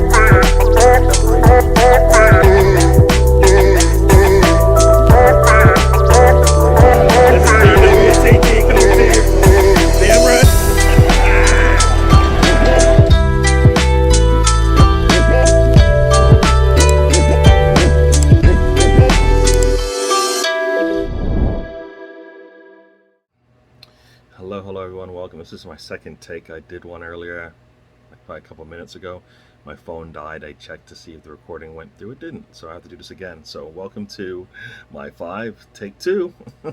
DWTT coming to you. Damn right. Hello everyone, welcome. This is my second take. I did one earlier, like probably a couple minutes ago. My phone died. I checked to see if the recording went through. It didn't, so I have to do this again. So welcome to my 5, take 2.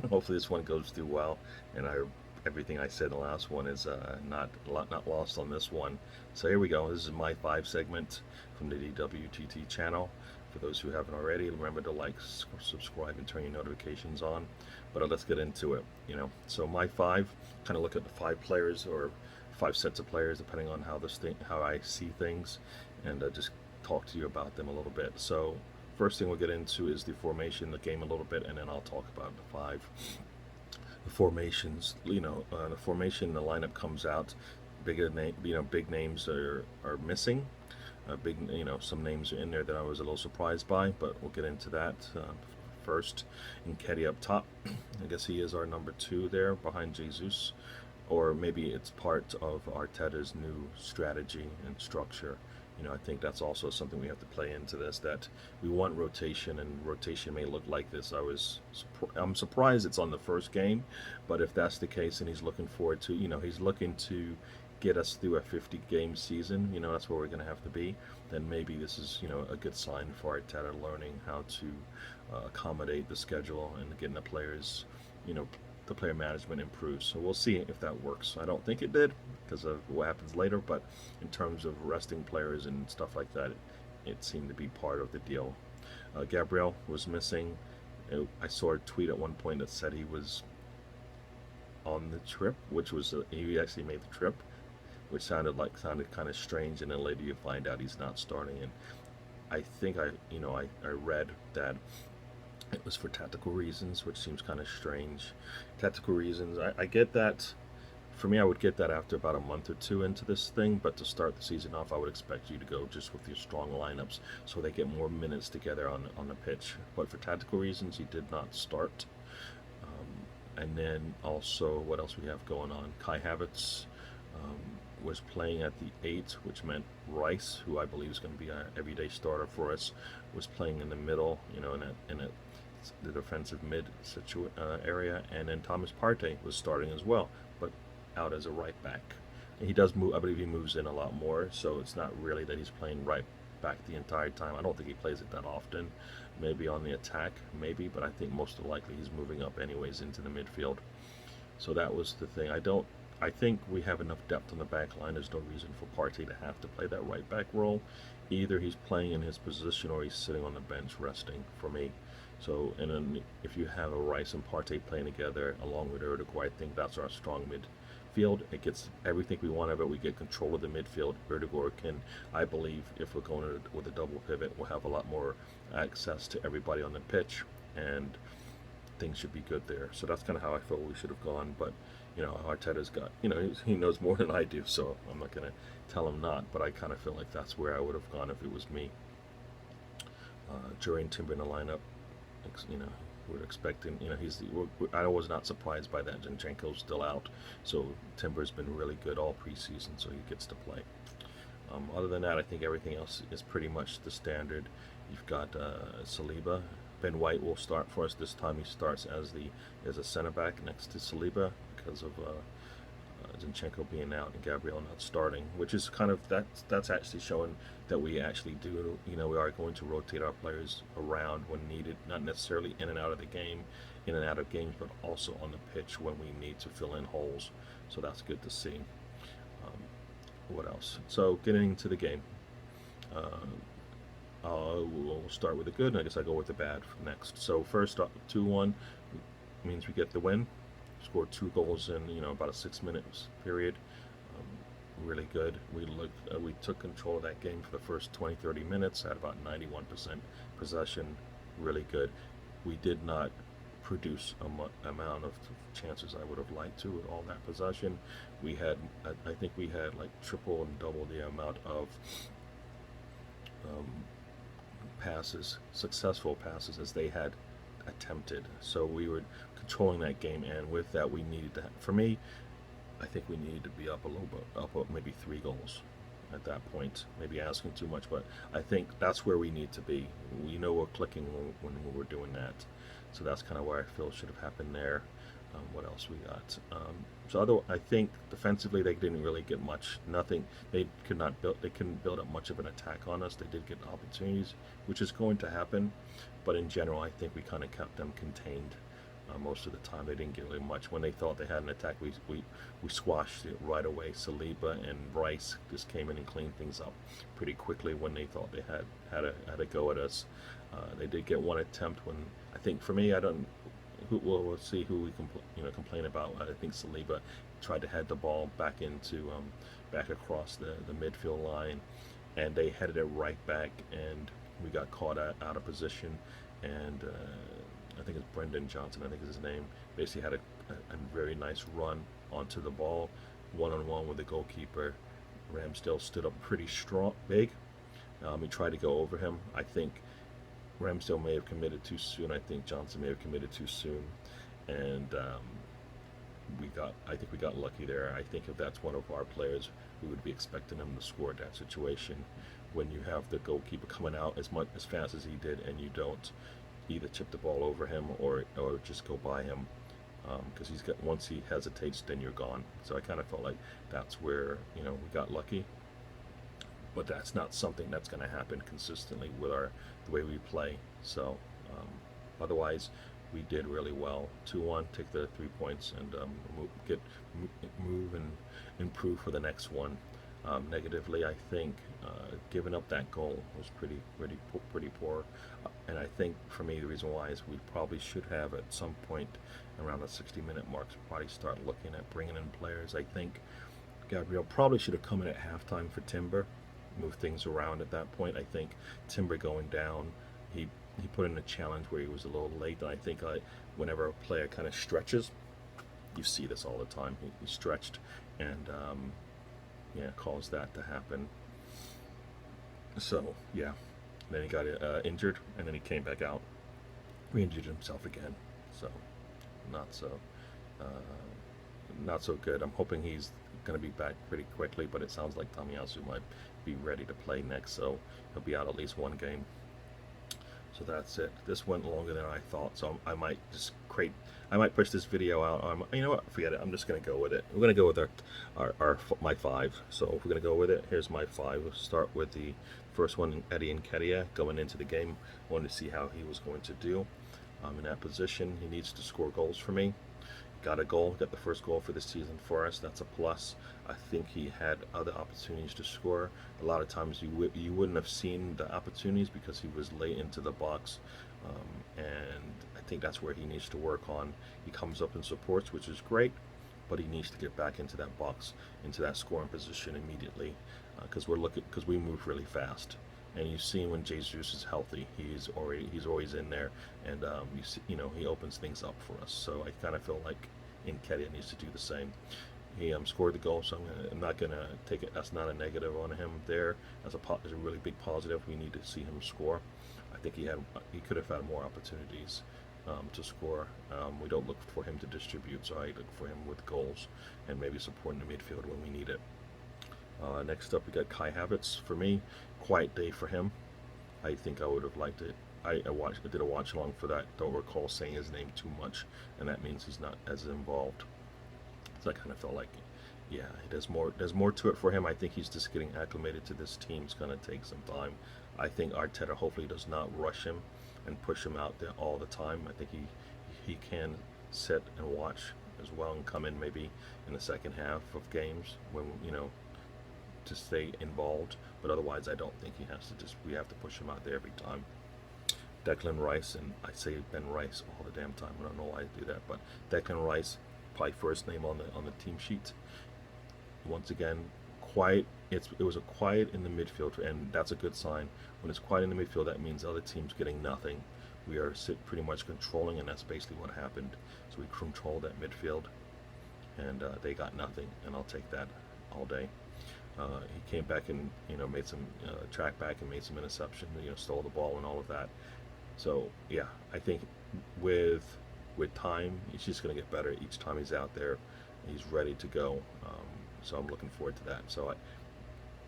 Hopefully this one goes through well, and everything I said in the last one is not lost on this one. So here we go. This is my 5 segment from the DWTT channel. For those who haven't already, remember to like, subscribe, and turn your notifications on. But let's get into it. So my 5, kind of look at the 5 players or 5 sets of players, depending on how I see things, and just talk to you about them a little bit. So first thing we'll get into is the formation, the game a little bit, and then I'll talk about the 5 formations. The formation, the lineup comes out. Big names are missing. Some names are in there that I was a little surprised by, but we'll get into that. First, Nketiah up top. I guess he is our number 2 there behind Jesus, or maybe it's part of Arteta's new strategy and structure. I think that's also something we have to play into this, that we want rotation, and rotation may look like this. I'm surprised it's on the first game, but if that's the case, and he's looking forward to, he's looking to get us through a 50-game season, that's where we're going to have to be, then maybe this is, a good sign for Arteta learning how to accommodate the schedule and getting the players, the player management improves. So we'll see if that works. I don't think it did because of what happens later, but in terms of resting players and stuff like that, it seemed to be part of the deal. Gabriel was missing. I saw a tweet at one point that said he was on the trip, which was he actually made the trip, which sounded kind of strange, and then later you find out he's not starting. And I think I read that it was for tactical reasons, which seems kind of strange. Tactical reasons, I get that. For me, I would get that after about a month or 2 into this thing, but to start the season off, I would expect you to go just with your strong lineups so they get more minutes together on the pitch. But for tactical reasons, he did not start. And then also, what else we have going on? Kai Havertz was playing at the 8, which meant Rice, who I believe is going to be an everyday starter for us, was playing in the middle, in the defensive mid area, and then Thomas Partey was starting as well, but out as a right back. And he does move. I believe he moves in a lot more, so it's not really that he's playing right back the entire time. I don't think he plays it that often. Maybe on the attack, maybe, but I think most likely he's moving up anyways into the midfield. So that was the thing. I think we have enough depth on the back line. There's no reason for Partey to have to play that right back role. Either he's playing in his position or he's sitting on the bench resting, for me. So, and then if you have a Rice and Partey playing together along with Erdogan, I think that's our strong midfield. It gets everything we want of it. We get control of the midfield. Erdogan can, I believe, if we're going with a double pivot, we'll have a lot more access to everybody on the pitch, and things should be good there. So that's kind of how I felt we should have gone. But Arteta's got, he knows more than I do, so I'm not going to tell him not, but I kind of feel like that's where I would have gone if it was me. Jurriën Timber in the lineup, we're expecting, I was not surprised by that. Zinchenko's still out, so Timber's been really good all preseason, so he gets to play. Other than that, I think everything else is pretty much the standard. You've got Saliba. Ben White will start for us this time. He starts as a center back next to Saliba because of Zinchenko being out and Gabriel not starting, which is kind of that's actually showing that we actually do, we are going to rotate our players around when needed, not necessarily in and out of the game, in and out of games, but also on the pitch when we need to fill in holes. So that's good to see. What else? So getting into the game. We'll start with the good, and I guess I go with the bad next. So first, 2-1 means we get the win. Scored 2 goals in about a 6 minutes period. Really good. We took control of that game for the first 20-30 minutes. Had about 91% possession. Really good. We did not produce amount of chances I would have liked to with all that possession. We had, I think we had like triple and double the amount of passes, successful passes, as they had attempted. So we were controlling that game, and with that, we needed to. For me, I think we needed to be up a little bit, up maybe 3 goals at that point. Maybe asking too much, but I think that's where we need to be. We know we're clicking when we're doing that. So that's kind of where I feel should have happened there. What else we got? I think defensively they didn't really get much. Nothing. They could not build. They couldn't build up much of an attack on us. They did get opportunities, which is going to happen. But in general, I think we kind of kept them contained. Most of the time, they didn't get really much. When they thought they had an attack, we squashed it right away. Saliba and Rice just came in and cleaned things up pretty quickly when they thought they had a go at us. They did get one attempt when, I think, for me, I don't. We'll see who we complain about. I think Saliba tried to head the ball back into back across the midfield line, and they headed it right back, and we got caught out of position, and I think it's Brendan Johnson, I think is his name, basically had a very nice run onto the ball, one-on-one with the goalkeeper. Ramsdale stood up pretty strong, big. He tried to go over him. I think Ramsdale may have committed too soon. I think Johnson may have committed too soon, and I think we got lucky there. I think if that's one of our players, we would be expecting him to score that situation. When you have the goalkeeper coming out as fast as he did, and you don't either chip the ball over him or just go by him, because once he hesitates, then you're gone. So I kind of felt like that's where we got lucky. But that's not something that's going to happen consistently with the way we play. So otherwise, we did really well. 2-1, take the 3 points, and move and improve for the next one. Negatively, I think giving up that goal was pretty poor. And I think for me, the reason why is we probably should have at some point around the 60-minute marks probably start looking at bringing in players. I think Gabriel probably should have come in at halftime for Timber, move things around at that point. I think Timber going down, he put in a challenge where he was a little late, and I think whenever a player kind of stretches, you see this all the time. He stretched and caused that to happen. So yeah, then he got injured, and then he came back out, re-injured himself again. So not so good. I'm hoping he's going to be back pretty quickly, but it sounds like Tomiyasu might be ready to play next, so he'll be out at least one game. So that's it. This went longer than I thought, so I might push this video out. You know what? Forget it. I'm just going to go with it. We're going to go with my 5. So if we're going to go with it, here's my 5. We'll start with the first one, Eddie Nketiah. Going into the game, I wanted to see how he was going to do. In that position, he needs to score goals for me. Got a goal, got the first goal for the season for us. That's a plus. I think he had other opportunities to score. A lot of times you wouldn't have seen the opportunities because he was late into the box, and I think that's where he needs to work on. He comes up and supports, which is great, but he needs to get back into that box, into that scoring position immediately, because we move really fast. And you've seen when Jesus is healthy, he's always in there, and he opens things up for us. So I kind of feel like Nketiah needs to do the same. He scored the goal, so I'm not gonna take it. That's not a negative on him there. That's a really big positive. We need to see him score. I think he could have had more opportunities to score. We don't look for him to distribute, so I look for him with goals and maybe supporting the midfield when we need it. Next up, we got Kai Havertz. For me, quiet day for him. I think I would have liked it. I did a watch along for that. Don't recall saying his name too much, and that means he's not as involved. So I kind of felt like, yeah, there's more to it for him. I think he's just getting acclimated to this team. It's going to take some time. I think Arteta hopefully does not rush him and push him out there all the time. I think he can sit and watch as well and come in maybe in the second half of games when to stay involved, but otherwise I don't think we have to push him out there every time. Declan Rice, and I say Ben Rice all the damn time. I don't know why I do that, but Declan Rice, probably first name on the team sheet. Once again, quiet. It was a quiet in the midfield, and that's a good sign. When it's quiet in the midfield, that means other teams getting nothing. We are pretty much controlling, and that's basically what happened. So we controlled that midfield, and they got nothing, and I'll take that all day. He came back and made some track back and made some interception. Stole the ball and all of that. So yeah, I think with time, he's just going to get better each time he's out there. He's ready to go. So I'm looking forward to that. So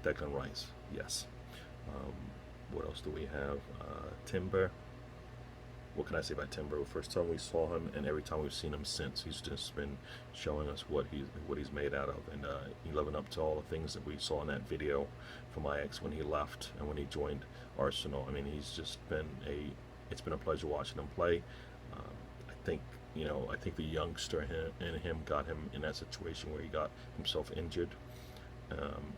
Declan Rice, yes. Um, what else do we have? Timber. What can I say about Timber? First time we saw him, and every time we've seen him since, he's just been showing us what he's made out of, and he's living up to all the things that we saw in that video from Ajax when he left and when he joined Arsenal. I mean, he's just been it's been a pleasure watching him play. Um, I think I think the youngster in him got him in that situation where he got himself injured.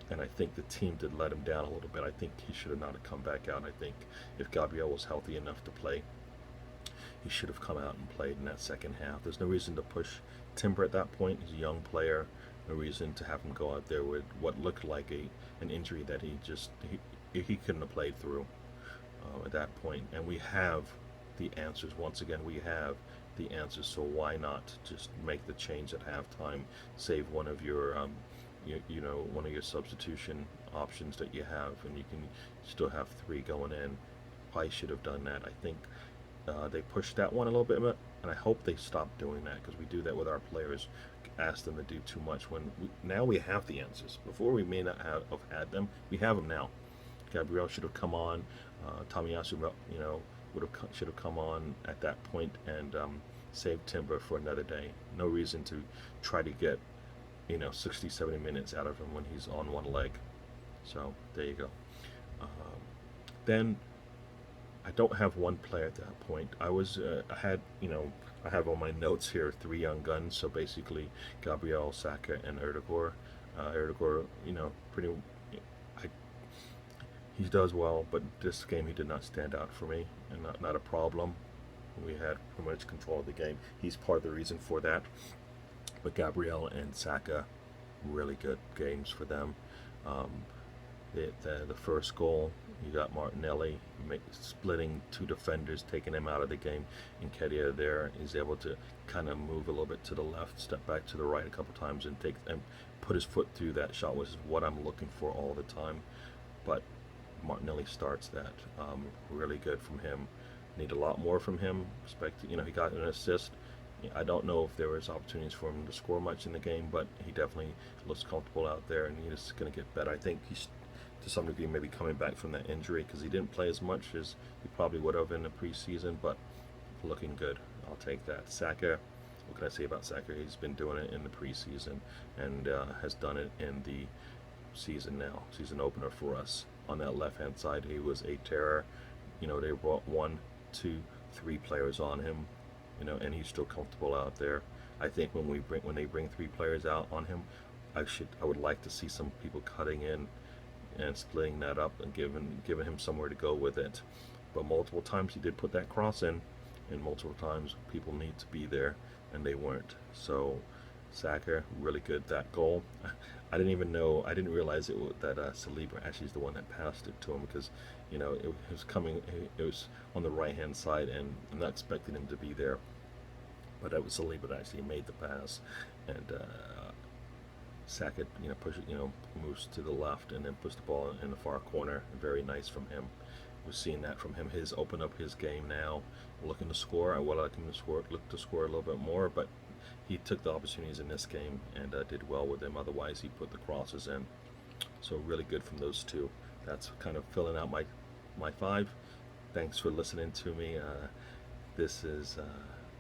And I think the team did let him down a little bit. I think he should have not have come back out. I think if Gabriel was healthy enough to play, he should have come out and played in that second half. There's no reason to push Timber at that point. He's a young player. No reason to have him go out there with what looked like an injury that he couldn't have played through at that point. And we have the answers. Once again, we have the answers. So why not just make the change at halftime? Save one of your one of your substitution options that you have, and you can still have 3 going in. I should have done that. I think they pushed that one a little bit, and I hope they stop doing that, because we do that with our players, ask them to do too much when now we have the answers. Before we may not have had them, we have them now. Gabriel should have come on. Tomiyasu, should have come on at that point and saved Timber for another day. No reason to try to get 60, 70 minutes out of him when he's on one leg. So there you go. Then I don't have one player at that point. I have on my notes here 3 young guns. So basically Gabriel, Saka, and Erdegaard. Erdegaard, he does well, but this game he did not stand out for me, and not a problem. We had pretty much control of the game. He's part of the reason for that. But Gabriel and Saka, really good games for them. The first goal, you got Martinelli splitting 2 defenders, taking him out of the game. And Kedia there is able to kind of move a little bit to the left, step back to the right a couple times, and put his foot through that shot, which is what I'm looking for all the time. But Martinelli starts that. Really good from him. Need a lot more from him. He got an assist. I don't know if there was opportunities for him to score much in the game, but he definitely looks comfortable out there, and he's going to get better. I think he's, to some degree, maybe coming back from that injury, because he didn't play as much as he probably would have in the preseason, but looking good. I'll take that. Saka, what can I say about Saka? He's been doing it in the preseason and has done it in the season opener for us. On that left-hand side, he was a terror. They brought 1, 2, 3 players on him. And he's still comfortable out there. I think when they bring 3 players out on him, I would like to see some people cutting in and splitting that up and giving him somewhere to go with it. But multiple times he did put that cross in, and multiple times people need to be there, and they weren't. So Saka, really good. That goal, I didn't realize that Saliba actually is the one that passed it to him, because it was on the right hand side, and I'm not expecting him to be there, but it was Saliba that actually made the pass, and Saka moves to the left and then puts the ball in the far corner. Very nice from him. We're seeing that from him. His open up his game now, looking to score. I would like him to score a little bit more, but he took the opportunities in this game and did well with them. Otherwise, he put the crosses in. So really good from those 2. That's kind of filling out my 5. Thanks for listening to me. This is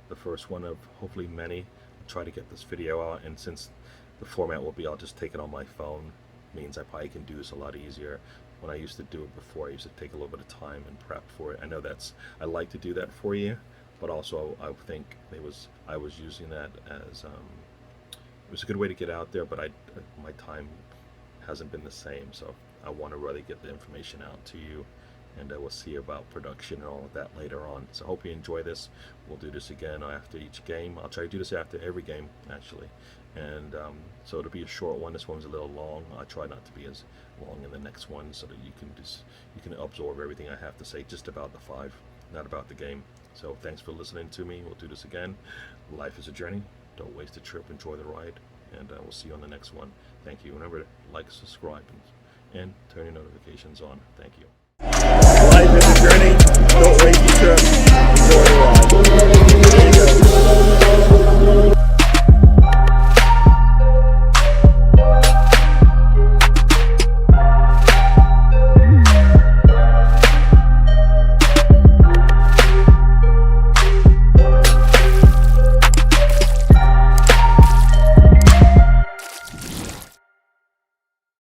the first one of hopefully many. I'll try to get this video out, and since the format will be I'll just take it on my phone, means I probably can do this a lot easier. When I used to do it before, I used to take a little bit of time and prep for it. I know I like to do that for you, but also I think I was using that as it was a good way to get out there, but my time hasn't been the same, so I want to really get the information out to you, and we'll see about production and all of that later on. So I hope you enjoy this. We'll do this again after each game. I'll try to do this after every game, actually, and so it'll be a short one. This one's a little long. I'll try not to be as long in the next one, so that you can absorb everything I have to say just about the 5, not about the game. So thanks for listening to me. We'll do this again. Life is a journey. Don't waste a trip. Enjoy the ride. and we'll see you on the next one. Thank you. Remember to like, subscribe, and turn your notifications on. Thank you. Life is a journey. Don't waste your trip.